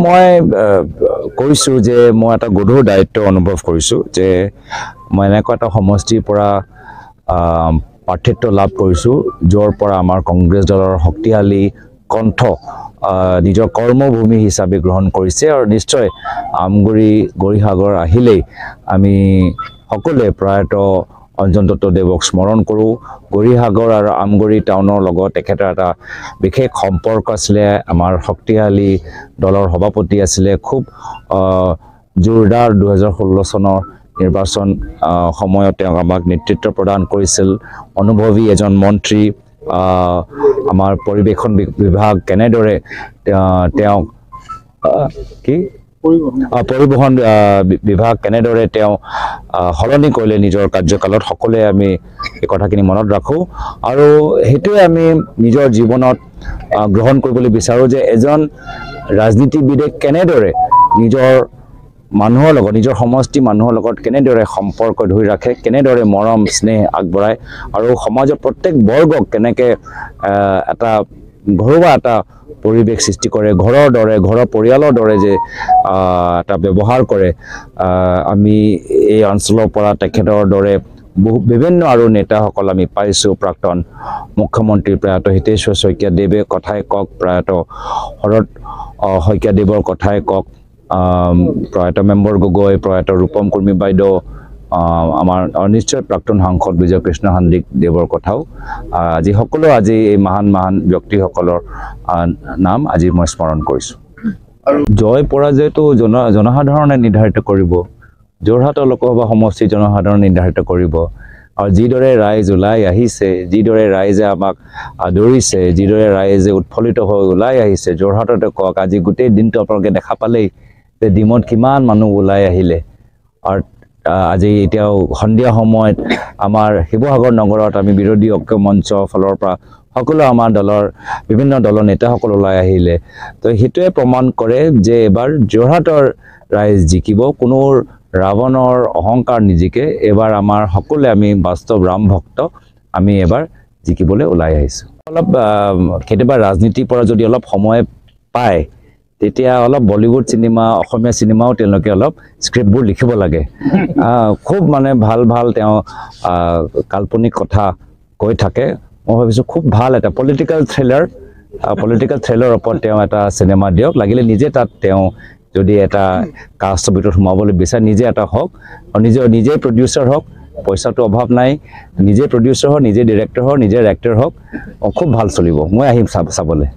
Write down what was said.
মই কৈছোঁ যে মই এটা গধুৰ দায়িত্ব অনুভৱ কৰিছোঁ যে মই এনেকুৱা এটা সমষ্টিৰ পৰা প্ৰাৰ্থিত্ব লাভ কৰিছোঁ য'ৰ পৰা আমাৰ কংগ্ৰেছ দলৰ শক্তিশালী কণ্ঠ নিজৰ কৰ্মভূমি হিচাপে গ্ৰহণ কৰিছে আৰু নিশ্চয় আমগুৰি গৌৰীসাগৰ আহিলেই আমি সকলোৱে প্ৰয়াত অঞ্জন দত্তদেৱক স্মৰণ কৰোঁ। গৌৰীসাগৰ আৰু আমগুৰি টাউনৰ লগত তেখেতৰ এটা বিশেষ সম্পৰ্ক আছিলে। আমাৰ শক্তিশালী দলৰ সভাপতি আছিলে। খুব জোৰদাৰ 2016 চনৰ নিৰ্বাচন সময়ত তেওঁক আমাক নেতৃত্ব প্ৰদান কৰিছিল। অনুভৱী এজন মন্ত্ৰী। আমাৰ পৰিৱেশন বিভাগ কেনেদৰে তেওঁ পৰিবহণ বিভাগ কেনেদৰে তেওঁ সলনি কৰিলে নিজৰ কাৰ্যকালত সকলোৱে আমি এই কথাখিনি মনত ৰাখোঁ আৰু সেইটোৱে আমি নিজৰ জীৱনত গ্ৰহণ কৰিবলৈ বিচাৰোঁ যে এজন ৰাজনীতিবিদে কেনেদৰে নিজৰ মানুহৰ লগত নিজৰ সমষ্টি মানুহৰ লগত কেনেদৰে সম্পৰ্ক ধৰি ৰাখে, কেনেদৰে মৰম স্নেহ আগবঢ়ায় আৰু সমাজৰ প্ৰত্যেক বৰ্গক কেনেকৈ এটা ঘৰুৱা এটা পৰিৱেশ সৃষ্টি কৰে, ঘৰৰ দৰে ঘৰৰ পৰিয়ালৰ দৰে যে এটা ব্যৱহাৰ কৰে। আমি এই অঞ্চলৰ পৰা তেখেতৰ দৰে বিভিন্ন আৰু নেতাসকল আমি পাইছোঁ। প্ৰাক্তন মুখ্যমন্ত্ৰী প্ৰয়াত হিতেশ্বৰ শইকীয়াদেৱে কথাই কওক, প্ৰয়াত শৰৎ শইকীয়াদেৱৰ কথাই কওক, প্ৰয়াত মেম্বৰ গগৈ, প্ৰয়াত ৰূপম কুৰ্মী বাইদেউ, আমাৰ নিশ্চয় প্ৰাক্তন সাংসদ বিজয় কৃষ্ণ হান্দিকদেৱৰ কথাও আজি সকলো আজি এই মহান ব্যক্তিসকলৰ নাম আজি মই স্মৰণ কৰিছোঁ। জয় পৰাজয়টো জনসাধাৰণে নিৰ্ধাৰিত কৰিব। যোৰহাটৰ লোকসভা সমষ্টিৰ জনসাধাৰণে নিৰ্ধাৰিত কৰিব আৰু যিদৰে ৰাইজ ওলাই আহিছে, যিদৰে ৰাইজে আমাক আদৰিছে, যিদৰে ৰাইজে উৎফুল্লিত হৈ ওলাই আহিছে, যোৰহাটতে কওক আজি গোটেই দিনটো আপোনালোকে দেখা পালেই যে ডিমত কিমান মানুহ ওলাই আহিলে। আৰু আজি এতিয়াও সন্ধিয়া সময়ত আমাৰ শিৱসাগৰ নগৰত আমি বিৰোধী ঐক্য মঞ্চৰ ফালৰ পৰা সকলো আমাৰ দলৰ বিভিন্ন দলৰ নেতাসকল ওলাই আহিলে। তো সেইটোৱে প্ৰমাণ কৰে যে এবাৰ যোৰহাটৰ ৰাইজ জিকিব, কোনো ৰাৱণৰ অহংকাৰ নিজিকে। এবাৰ আমাৰ সকলোৱে আমি বাস্তৱ ৰাম ভক্ত, আমি এবাৰ জিকিবলৈ ওলাই আহিছোঁ। অলপ কেতিয়াবা ৰাজনীতিৰ পৰা যদি অলপ সময় পায় তেতিয়া অলপ বলিউড চিনেমা, অসমীয়া চিনেমাও তেওঁলোকে অলপ স্ক্ৰিপ্টবোৰ লিখিব লাগে। খুব মানে ভাল তেওঁ কাল্পনিক কথা কৈ থাকে। মই ভাবিছোঁ খুব ভাল এটা পলিটিকেল থ্ৰিলাৰৰ ওপৰত তেওঁ এটা চিনেমা দিয়ক, লাগিলে নিজে তাত তেওঁ যদি এটা কাষ্টৰ ভিতৰত সোমাবলৈ বিচাৰে নিজে এটা হওক আৰু নিজেই প্ৰডিউচাৰ হওক, পইচাটো অভাৱ নাই, নিজে প্ৰডিউচাৰ হওক, নিজে ডিৰেক্টৰ হওক, নিজে এক্টৰ হওক, খুব ভাল চলিব। মই আহিম চাবলৈ।